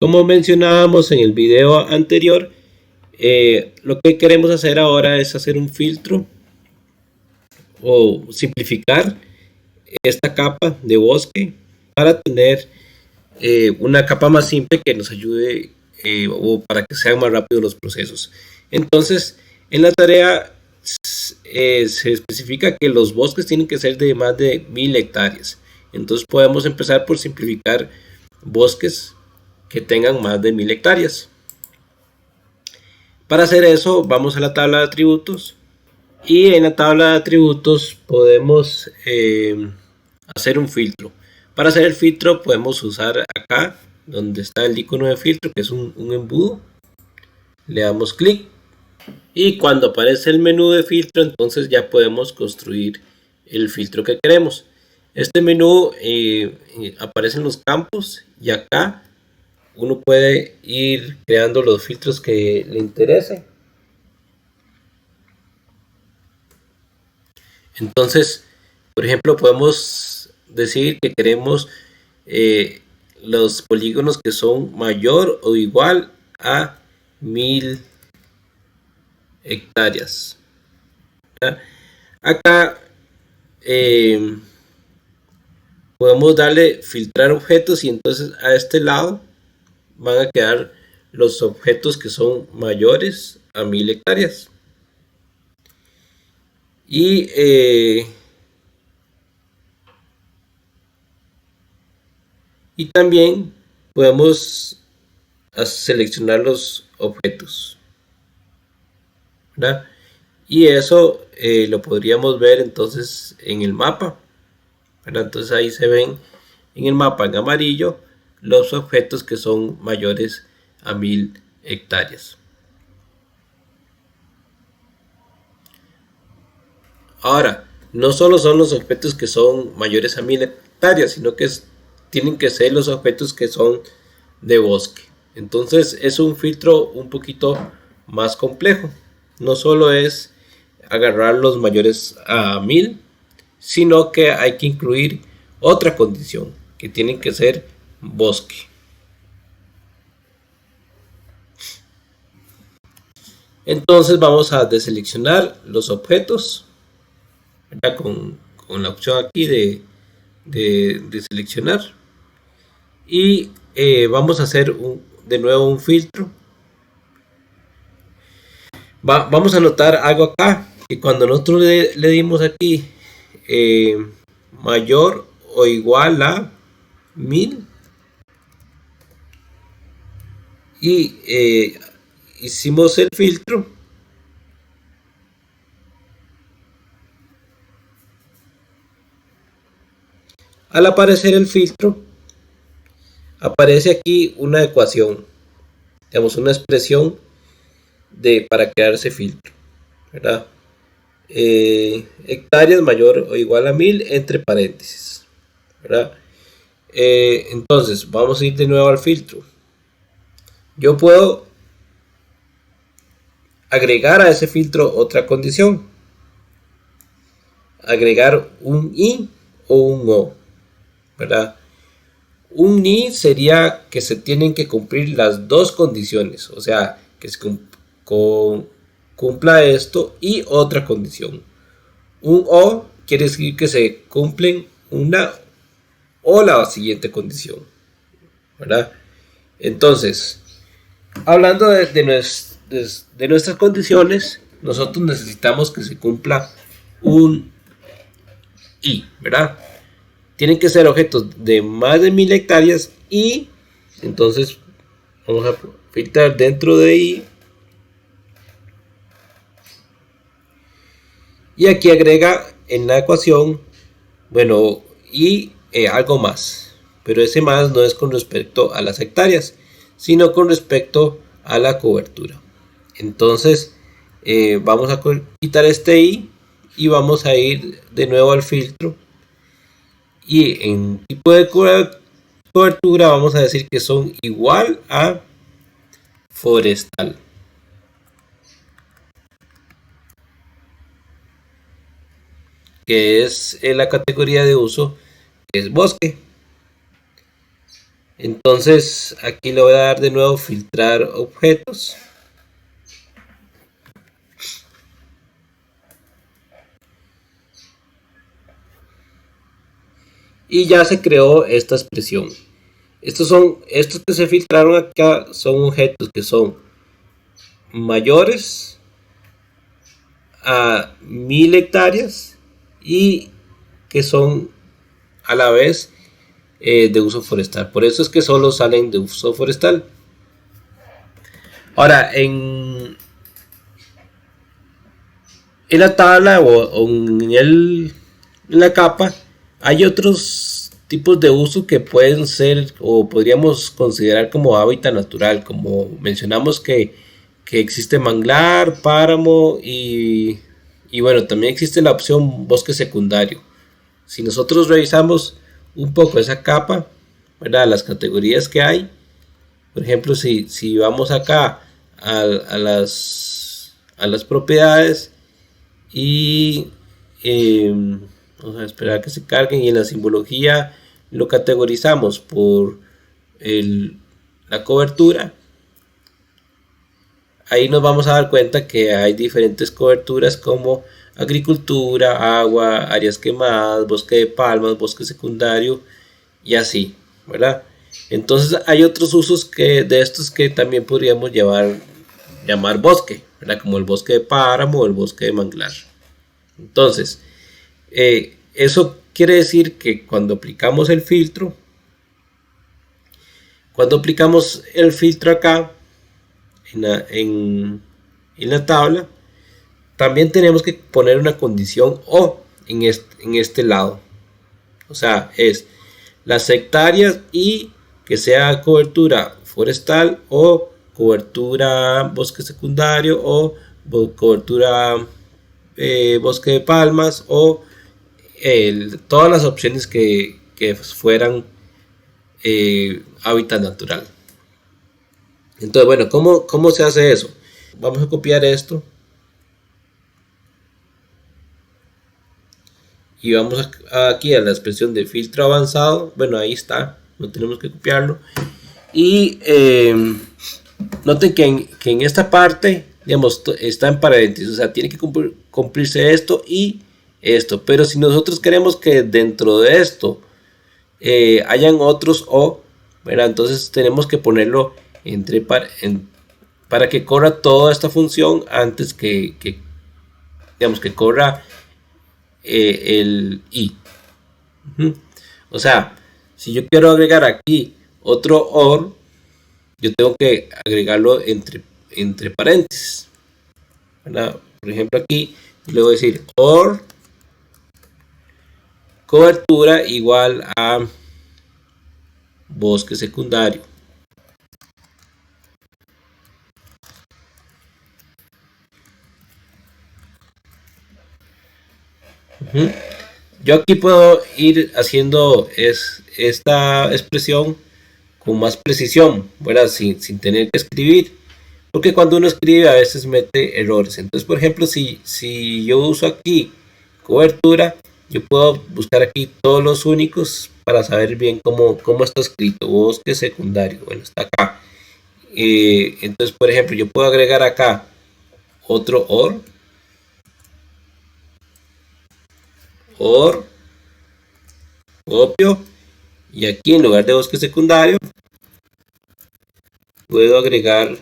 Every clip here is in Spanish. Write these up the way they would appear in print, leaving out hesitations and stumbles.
Como mencionábamos en el video anterior, lo que queremos hacer ahora es hacer un filtro o simplificar esta capa de bosque para tener una capa más simple que nos ayude o para que sean más rápidos los procesos. Entonces, en la tarea se especifica que los bosques tienen que ser de más de 1000 hectáreas. Entonces podemos empezar por simplificar bosques que tengan más de 1000 hectáreas. Para hacer eso vamos a la tabla de atributos y en la tabla de atributos podemos hacer un filtro. Para hacer el filtro podemos usar acá donde está el icono de filtro, que es un embudo. Le damos clic y cuando aparece el menú de filtro, entonces ya podemos construir el filtro que queremos. Este menú aparece en los campos y acá uno puede ir creando los filtros que le interese. Entonces, por ejemplo, podemos decir que queremos los polígonos que son mayor o igual a 1000 hectáreas. Acá podemos darle filtrar objetos y entonces a este lado van a quedar los objetos que son mayores a 1000 hectáreas. Y también podemos seleccionar los objetos, ¿verdad? Y eso lo podríamos ver entonces en el mapa, ¿verdad? Entonces ahí se ven en el mapa en amarillo los objetos que son mayores a 1000 hectáreas. Ahora, no solo son los objetos que son mayores a 1000 hectáreas, sino que tienen que ser los objetos que son de bosque. Entonces es un filtro un poquito más complejo. No solo es agarrar los mayores a 1000, sino que hay que incluir otra condición, que tienen que ser bosque. Entonces vamos a deseleccionar los objetos, ¿verdad? Con la opción aquí de seleccionar, y vamos a hacer de nuevo un filtro. Vamos a notar algo acá, que cuando nosotros le dimos aquí mayor o igual a 1000 y hicimos el filtro, al aparecer el filtro aparece aquí una ecuación, digamos una expresión para crear ese filtro, ¿verdad? Hectáreas mayor o igual a 1000 entre paréntesis, ¿verdad? Entonces vamos a ir de nuevo al filtro. Yo puedo agregar a ese filtro otra condición, agregar un i o un o, ¿verdad? Un i sería que se tienen que cumplir las dos condiciones, o sea, que se cumpla esto y otra condición. Un o quiere decir que se cumplen una o la siguiente condición, ¿verdad? Entonces, hablando de nuestras condiciones, nosotros necesitamos que se cumpla un i, ¿verdad? Tienen que ser objetos de más de 1000 hectáreas y entonces vamos a filtrar dentro de i y aquí agrega en la ecuación, bueno, y algo más, pero ese más no es con respecto a las hectáreas, sino con respecto a la cobertura. Entonces vamos a quitar este i y vamos a ir de nuevo al filtro y en tipo de cobertura vamos a decir que son igual a forestal. Que es la categoría de uso, que es bosque. Entonces aquí le voy a dar de nuevo filtrar objetos. Y ya se creó esta expresión. Estos que se filtraron acá son objetos que son mayores a 1000 hectáreas y que son a la vez de uso forestal. Por eso es que solo salen de uso forestal. Ahora, en la tabla o en la capa hay otros tipos de uso que pueden ser o podríamos considerar como hábitat natural, como mencionamos que existe manglar, páramo y bueno, también existe la opción bosque secundario. Si nosotros revisamos un poco esa capa, ¿verdad? Las categorías que hay, por ejemplo, si vamos acá a las propiedades y vamos a esperar a que se carguen y en la simbología lo categorizamos por la cobertura. Ahí nos vamos a dar cuenta que hay diferentes coberturas como agricultura, agua, áreas quemadas, bosque de palmas, bosque secundario y así, ¿verdad? Entonces hay otros usos de estos que también podríamos llamar bosque, ¿verdad? Como el bosque de páramo o el bosque de manglar. Entonces, eso quiere decir que cuando aplicamos el filtro acá en la tabla, también tenemos que poner una condición o en este lado. O sea, es las hectáreas y que sea cobertura forestal o cobertura bosque secundario o cobertura bosque de palmas o todas las opciones que fueran hábitat natural. Entonces, bueno, ¿cómo se hace eso? Vamos a copiar esto y vamos aquí a la expresión de filtro avanzado. Bueno, ahí está, no tenemos que copiarlo. Y noten que en esta parte, digamos, está en paréntesis, o sea, tiene que cumplirse esto y esto. Pero si nosotros queremos que dentro de esto hayan otros o, ¿verdad? Entonces tenemos que ponerlo para que corra toda esta función antes digamos, que corra el i. O sea, si yo quiero agregar aquí otro or, yo tengo que agregarlo entre paréntesis, ¿verdad? Por ejemplo, aquí le voy a decir or cobertura igual a bosque secundario. Yo aquí puedo ir haciendo esta expresión con más precisión, ¿verdad? Sin tener que escribir, porque cuando uno escribe a veces mete errores. Entonces, por ejemplo, si yo uso aquí cobertura, yo puedo buscar aquí todos los únicos para saber bien cómo está escrito. Bosque secundario, bueno, está acá. Entonces, por ejemplo, yo puedo agregar acá otro or, copio, y aquí en lugar de bosque secundario, puedo agregar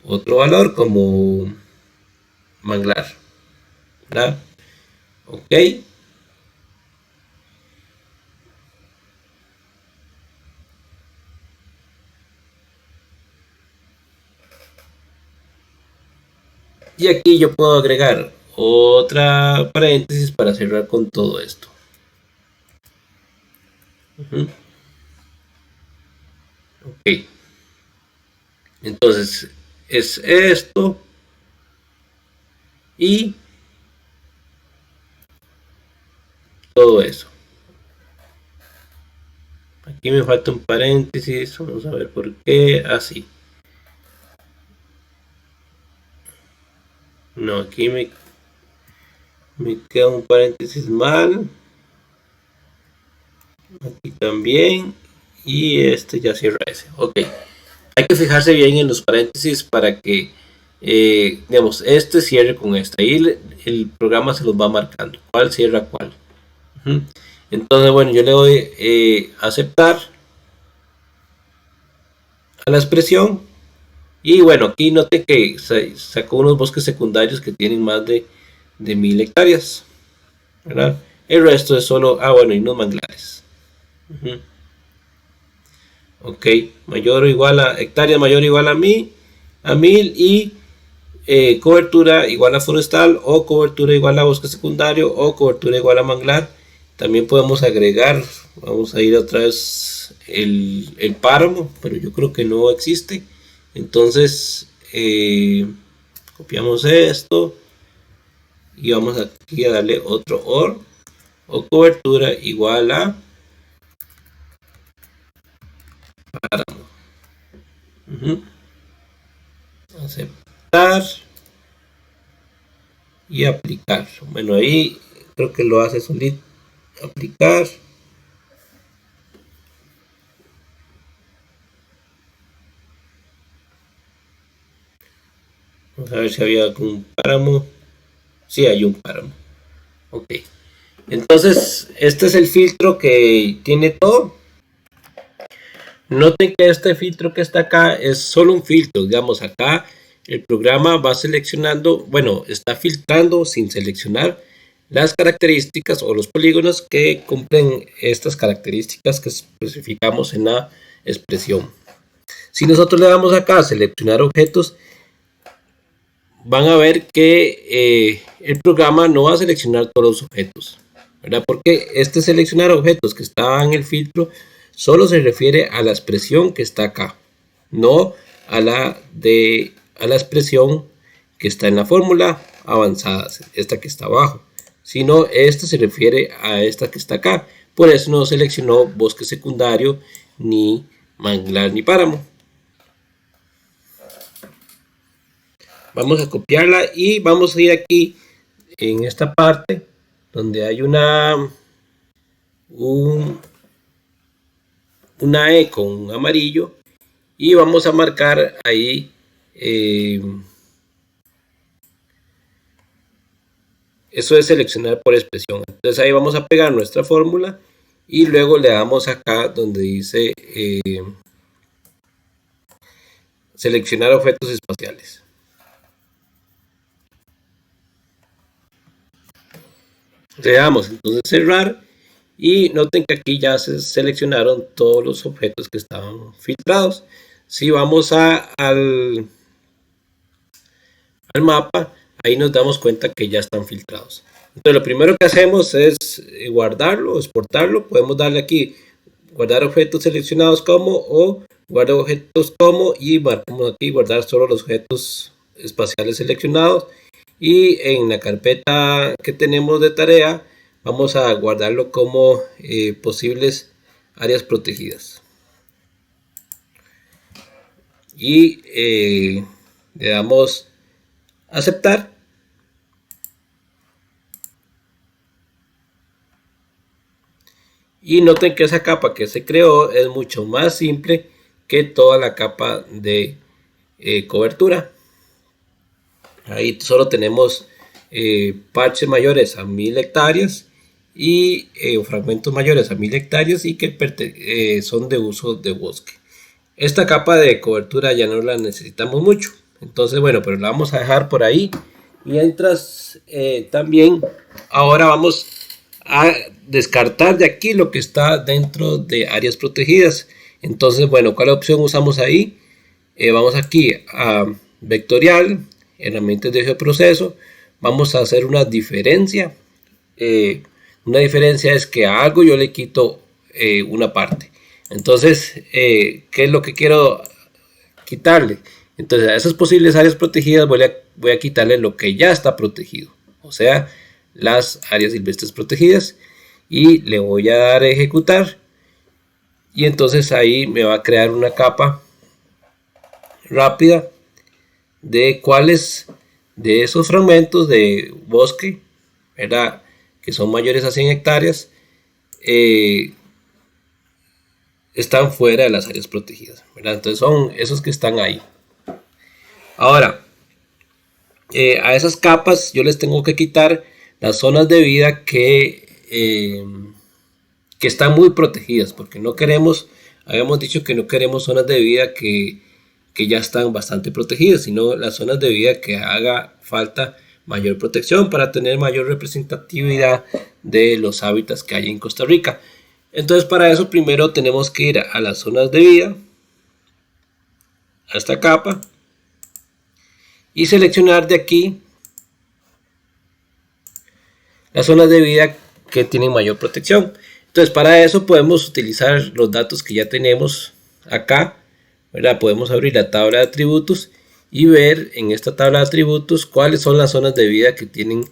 otro valor como manglar, ¿verdad? Ok. Y aquí yo puedo agregar otra paréntesis para cerrar con todo esto. Ok. Entonces es esto y todo eso. Aquí me falta un paréntesis, vamos a ver por qué, así. No, aquí me queda un paréntesis mal. Aquí también. y este ya cierra ese. Ok, hay que fijarse bien en los paréntesis para que digamos, este cierre con este. Ahí el programa se los va marcando cuál cierra cuál. Entonces, bueno, yo le doy aceptar a la expresión. Y bueno, aquí note que sacó unos bosques secundarios que tienen más de 1000 hectáreas, ¿verdad? El resto es solo, bueno, y unos manglares. Ok, mayor o igual a hectáreas, mayor o igual a 1000 y cobertura igual a forestal, o cobertura igual a bosque secundario, o cobertura igual a manglar. También podemos agregar, vamos a ir otra vez el páramo, pero yo creo que no existe. Entonces copiamos esto y vamos aquí a darle otro OR, o cobertura igual a páramo. Aceptar y aplicar. Bueno, ahí creo que lo hace solito. Aplicar. Vamos a ver si había algún páramo. Sí, hay un páramo. Ok. Entonces, este es el filtro que tiene todo. Noten que este filtro que está acá es solo un filtro. Digamos, acá el programa va seleccionando, bueno, está filtrando sin seleccionar las características o los polígonos que cumplen estas características que especificamos en la expresión. Si nosotros le damos acá a seleccionar objetos, van a ver que el programa no va a seleccionar todos los objetos, ¿verdad? Porque este seleccionar objetos que está en el filtro solo se refiere a la expresión que está acá, no a la expresión que está en la fórmula avanzada, esta que está abajo, sino este se refiere a esta que está acá. Por eso no seleccionó bosque secundario, ni manglar, ni páramo. Vamos a copiarla y vamos a ir aquí en esta parte donde hay una E con amarillo, y vamos a marcar ahí eso es seleccionar por expresión. Entonces ahí vamos a pegar nuestra fórmula y luego le damos acá donde dice seleccionar objetos espaciales. Le damos entonces cerrar y noten que aquí ya se seleccionaron todos los objetos que estaban filtrados. Si vamos al mapa, ahí nos damos cuenta que ya están filtrados. Entonces lo primero que hacemos es guardarlo, exportarlo. Podemos darle aquí guardar objetos seleccionados como, o guardar objetos como, y marcamos aquí guardar solo los objetos espaciales seleccionados. Y en la carpeta que tenemos de tarea vamos a guardarlo como posibles áreas protegidas. Y le damos aceptar. Y noten que esa capa que se creó es mucho más simple que toda la capa de cobertura. Ahí solo tenemos parches mayores a 1000 hectáreas y fragmentos mayores a 1000 hectáreas y que son de uso de bosque. Esta capa de cobertura ya no la necesitamos mucho. Entonces, bueno, pero la vamos a dejar por ahí. Mientras también ahora vamos a descartar de aquí lo que está dentro de áreas protegidas. Entonces, bueno, ¿cuál opción usamos ahí? Vamos aquí a vectorial, herramientas de geoproceso. Vamos a hacer una diferencia. Una diferencia es que a algo yo le quito una parte. Entonces, ¿qué es lo que quiero quitarle? Entonces, a esas posibles áreas protegidas voy a quitarle lo que ya está protegido. O sea, las áreas silvestres protegidas, y le voy a dar a ejecutar, y entonces ahí me va a crear una capa rápida de cuáles de esos fragmentos de bosque, ¿verdad?, que son mayores a 100 hectáreas están fuera de las áreas protegidas, ¿verdad? Entonces son esos que están ahí. Ahora, a esas capas yo les tengo que quitar las zonas de vida que están muy protegidas, porque no queremos, habíamos dicho que no queremos zonas de vida que ya están bastante protegidas, sino las zonas de vida que haga falta mayor protección para tener mayor representatividad de los hábitats que hay en Costa Rica. Entonces, para eso primero tenemos que ir a las zonas de vida, a esta capa, y seleccionar de aquí las zonas de vida que tienen mayor protección. Entonces, para eso podemos utilizar los datos que ya tenemos acá, ¿verdad? Podemos abrir la tabla de atributos y ver en esta tabla de atributos cuáles son las zonas de vida que tienen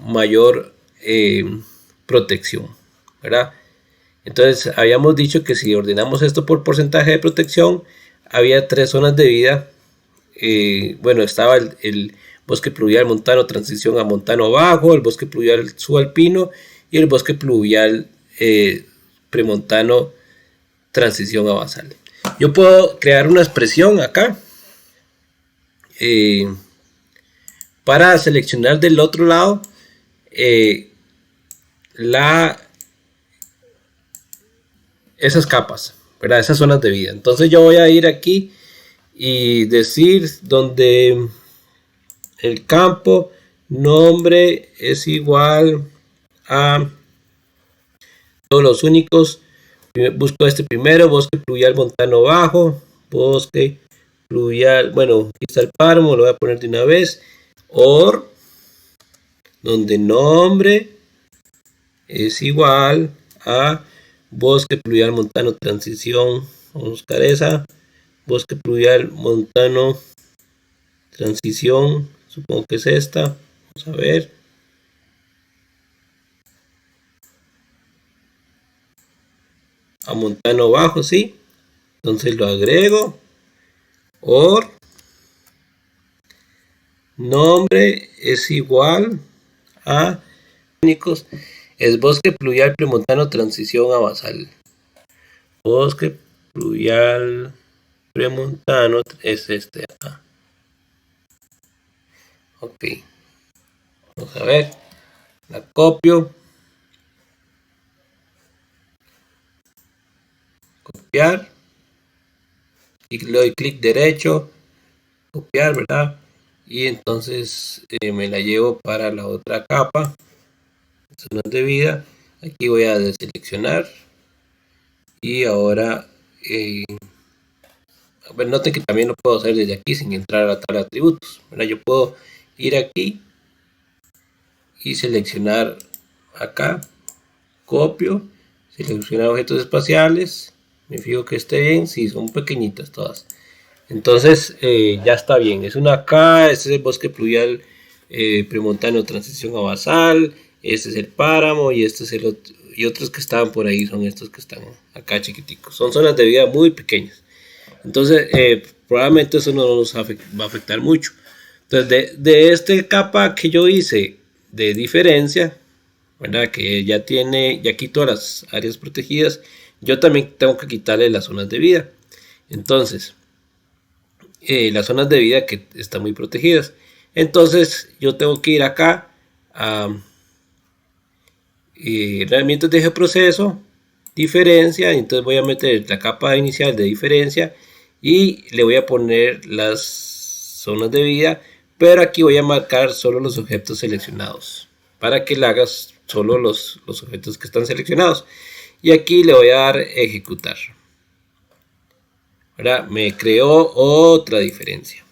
mayor protección, ¿verdad? Entonces, habíamos dicho que si ordenamos esto por porcentaje de protección, había 3 zonas de vida. Bueno, estaba el bosque pluvial montano transición a montano bajo, el bosque pluvial subalpino y el bosque pluvial premontano transición a basal. Yo puedo crear una expresión acá para seleccionar del otro lado esas capas, ¿verdad? Esas zonas de vida. Entonces yo voy a ir aquí y decir donde el campo nombre es igual a todos los únicos. Busco este primero, bosque pluvial montano bajo, bosque pluvial, bueno, aquí está el páramo, lo voy a poner de una vez, or, donde nombre es igual a bosque pluvial montano transición, vamos a buscar esa, bosque pluvial montano transición, supongo que es esta, vamos a ver. A montano bajo, sí. Entonces lo agrego. Or nombre es igual a únicos. Es bosque pluvial premontano transición a basal. Bosque pluvial premontano es este acá. Ok. Vamos a ver. La copio. Copiar. Y le doy clic derecho. Copiar, ¿verdad? Y entonces me la llevo para la otra capa. Zonas de vida. Aquí voy a deseleccionar. Y ahora noten que también lo puedo hacer desde aquí sin entrar a la tabla de atributos, ¿verdad? Yo puedo ir aquí y seleccionar acá, copio, seleccionar objetos espaciales, me fijo que esté bien, si sí, son pequeñitas todas. Entonces ya está bien, es una K, este es el bosque pluvial premontano transición a basal, este es el páramo y este es el otro, y otros que estaban por ahí son estos que están acá chiquiticos, son zonas de vida muy pequeñas. Entonces probablemente eso no nos va a afectar mucho. Entonces de esta capa que yo hice de diferencia, ¿verdad? Que ya quito las áreas protegidas, yo también tengo que quitarle las zonas de vida. Entonces las zonas de vida que están muy protegidas, entonces yo tengo que ir acá a herramientas de geoproceso, diferencia, entonces voy a meter la capa inicial de diferencia y le voy a poner las zonas de vida, pero aquí voy a marcar solo los objetos seleccionados para que le hagas solo los objetos que están seleccionados, y aquí le voy a dar ejecutar. Ahora me creó otra diferencia,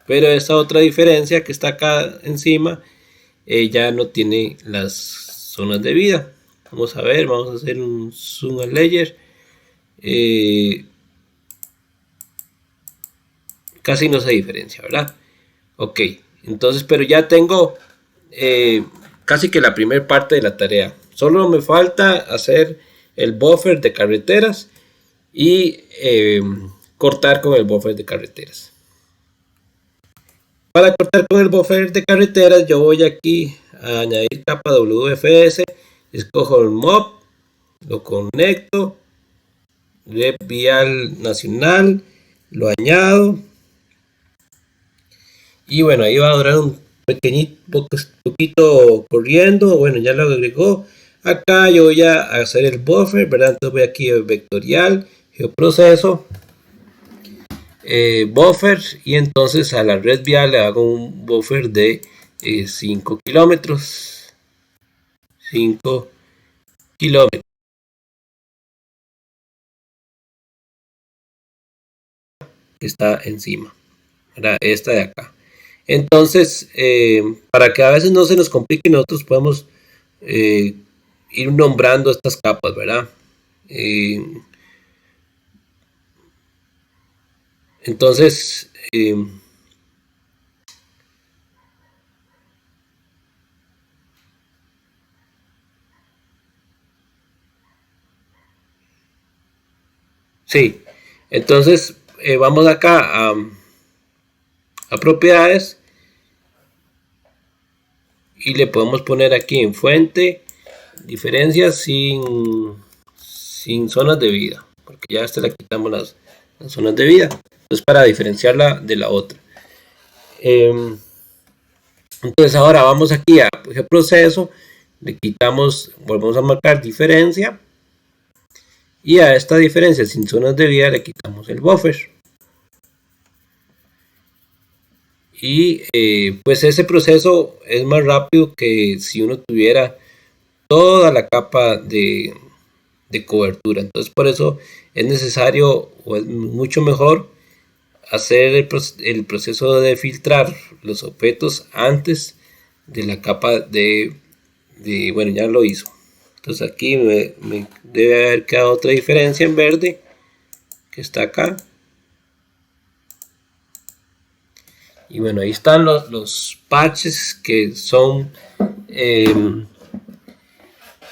pero esta otra diferencia que está acá encima ya no tiene las zonas de vida. Vamos a ver, vamos a hacer un zoom al layer. Casi no se diferencia, ¿verdad? Ok, entonces, pero ya tengo casi que la primera parte de la tarea. Solo me falta hacer el buffer de carreteras y cortar con el buffer de carreteras. Para cortar con el buffer de carreteras, yo voy aquí a añadir capa WFS, escojo el mob, lo conecto, red vial nacional, lo añado. Y bueno, ahí va a durar un poquito corriendo. Bueno, ya lo agregó. Acá yo voy a hacer el buffer, ¿verdad? Entonces voy aquí a vectorial, geoproceso, buffer, y entonces a la red vial le hago un buffer de 5 kilómetros. 5 kilómetros. Está encima, ¿verdad? Esta de acá. Entonces, para que a veces no se nos complique, nosotros podemos ir nombrando estas capas, ¿verdad? Entonces, sí, entonces vamos acá a propiedades y le podemos poner aquí en fuente diferencias sin zonas de vida, porque ya esta le quitamos las zonas de vida, entonces para diferenciarla de la otra. Entonces ahora vamos aquí a proceso, le quitamos, volvemos a marcar diferencia, y a esta diferencia sin zonas de vida le quitamos el buffer. Y pues ese proceso es más rápido que si uno tuviera toda la capa de cobertura. Entonces por eso es necesario o es mucho mejor hacer el proceso de filtrar los objetos antes de la capa bueno, ya lo hizo. Entonces aquí me debe haber quedado otra diferencia en verde que está acá. Y bueno, ahí están los patches que son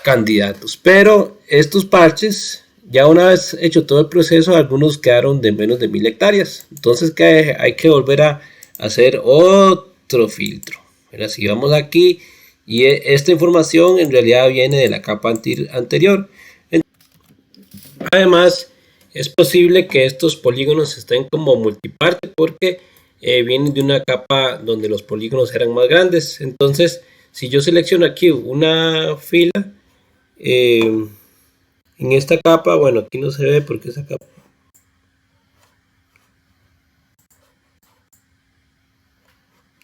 candidatos. Pero estos parches, ya una vez hecho todo el proceso, algunos quedaron de menos de 1000 hectáreas. Entonces hay que volver a hacer otro filtro. Pero si vamos aquí, y esta información en realidad viene de la capa anterior. Además, es posible que estos polígonos estén como multiparte porque vienen de una capa donde los polígonos eran más grandes. Entonces, si yo selecciono aquí una fila, en esta capa, bueno, aquí no se ve porque esa capa.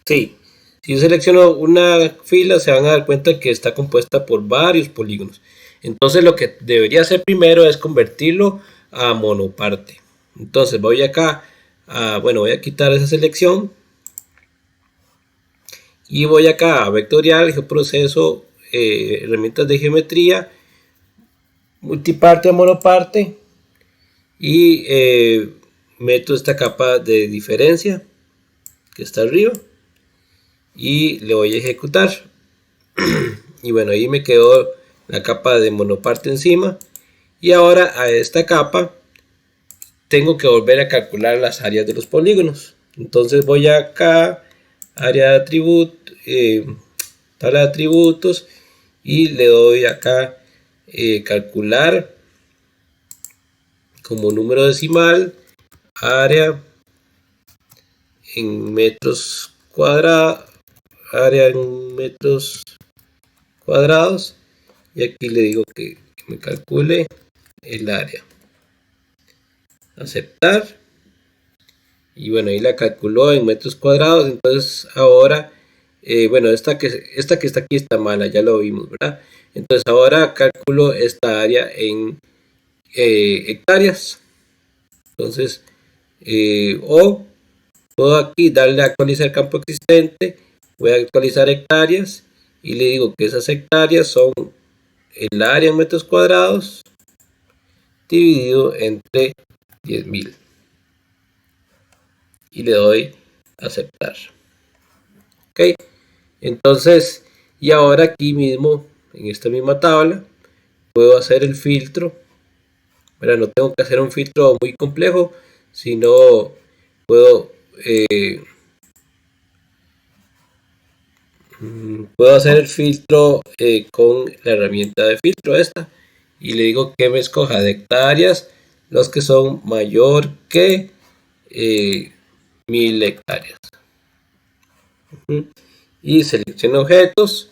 Sí, si yo selecciono una fila, se van a dar cuenta que está compuesta por varios polígonos. Entonces, lo que debería hacer primero es convertirlo a monoparte. Entonces, voy acá, bueno, voy a quitar esa selección. Y voy acá a vectorial, geoproceso, herramientas de geometría, multiparte a monoparte, y meto esta capa de diferencia que está arriba y le voy a ejecutar. Y bueno, ahí me quedó la capa de monoparte encima. Y ahora a esta capa tengo que volver a calcular las áreas de los polígonos. Entonces voy acá, área de atributos, tabla de atributos, y le doy acá calcular como número decimal, área en metros cuadrados, área en metros cuadrados, y aquí le digo que me calcule el área. Aceptar, y bueno, ahí la calculó en metros cuadrados. Entonces ahora bueno, esta que está aquí está mala, ya lo vimos, ¿verdad? Entonces ahora calculo esta área en hectáreas. Entonces o puedo aquí darle a actualizar campo existente, voy a actualizar hectáreas y le digo que esas hectáreas son el área en metros cuadrados dividido entre 10.000, y le doy aceptar. Ok, entonces, y ahora aquí mismo en esta misma tabla puedo hacer el filtro. Pero no tengo que hacer un filtro muy complejo, sino puedo puedo hacer el filtro con la herramienta de filtro esta, y le digo que me escoja de hectáreas los que son mayor que 1000 hectáreas. Y selecciono objetos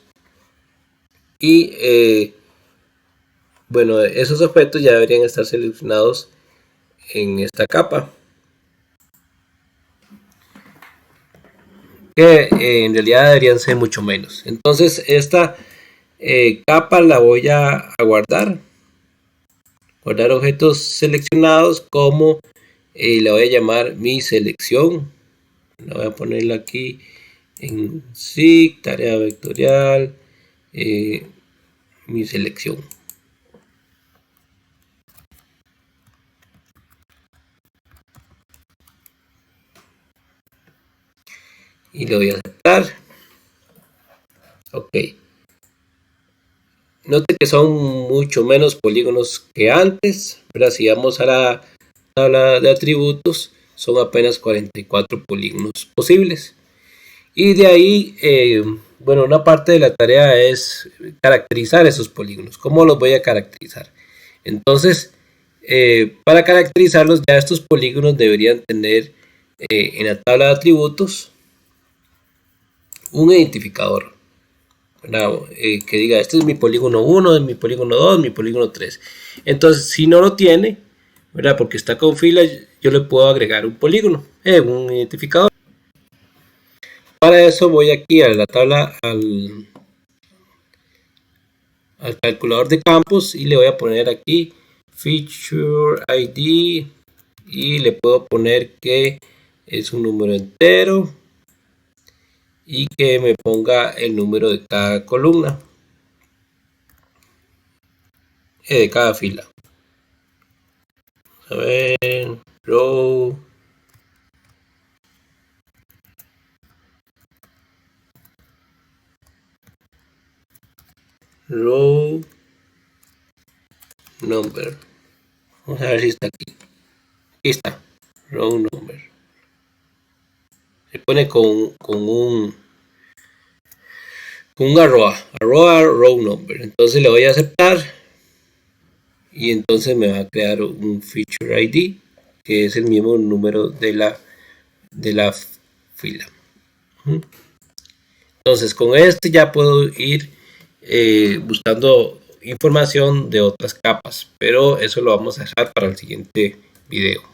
y bueno, esos objetos ya deberían estar seleccionados en esta capa, que en realidad deberían ser mucho menos. Entonces esta capa la voy a guardar objetos seleccionados como le voy a llamar mi selección. La voy a ponerla aquí en SIG, tarea vectorial, mi selección. Y le voy a aceptar. Ok. Note que son mucho menos polígonos que antes, pero si vamos a la tabla de atributos, son apenas 44 polígonos posibles. Y de ahí, bueno, una parte de la tarea es caracterizar esos polígonos. ¿Cómo los voy a caracterizar? Entonces, para caracterizarlos, ya estos polígonos deberían tener en la tabla de atributos un identificador, que diga, este es mi polígono 1, mi polígono 2, mi polígono 3. Entonces, si no lo tiene, ¿verdad? Porque está con fila, yo le puedo agregar un polígono, un identificador. Para eso voy aquí a la tabla, al calculador de campos, y le voy a poner aquí Feature ID, y le puedo poner que es un número entero y que me ponga el número de cada columna, de cada fila. A ver, row number. Vamos a ver si está aquí. Aquí está, row number. Se pone con un arroba row number. Entonces le voy a aceptar y entonces me va a crear un feature ID, que es el mismo número de la fila. Entonces con este ya puedo ir buscando información de otras capas, pero eso lo vamos a dejar para el siguiente video.